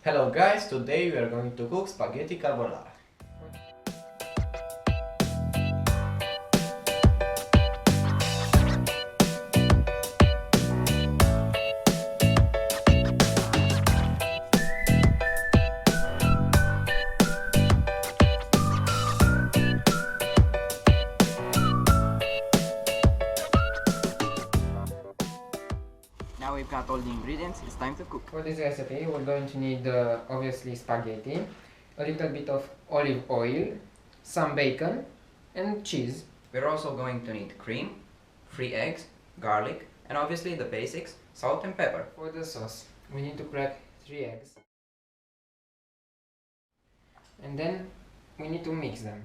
Hello guys, today we are going to cook spaghetti carbonara. Now we've got all the ingredients, it's time to cook. For this recipe we're going to need obviously spaghetti, a little bit of olive oil, some bacon and cheese. We're also going to need cream, 3 eggs, garlic, and obviously the basics, salt and pepper. For the sauce we need to crack 3 eggs and then we need to mix them.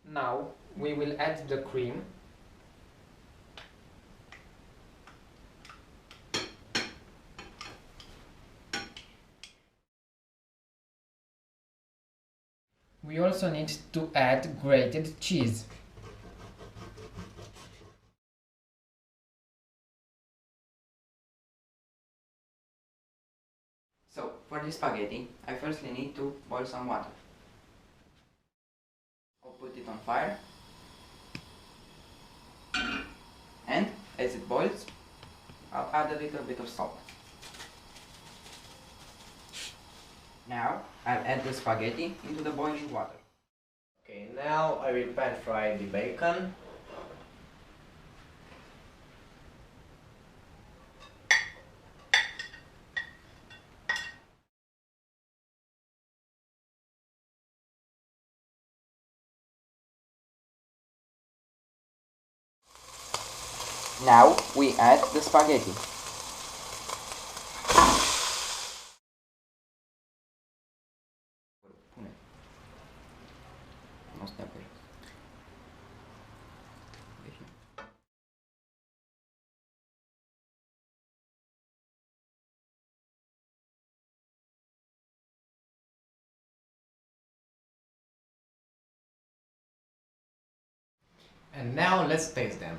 Now we will add the cream. We also need to add grated cheese. So, for the spaghetti, I firstly need to boil some water. I'll put it on fire. And, as it boils, I'll add a little bit of salt. Now, I'll add the spaghetti into the boiling water. Okay, now I will pan fry the bacon. Now, we add the spaghetti. And now let's taste them.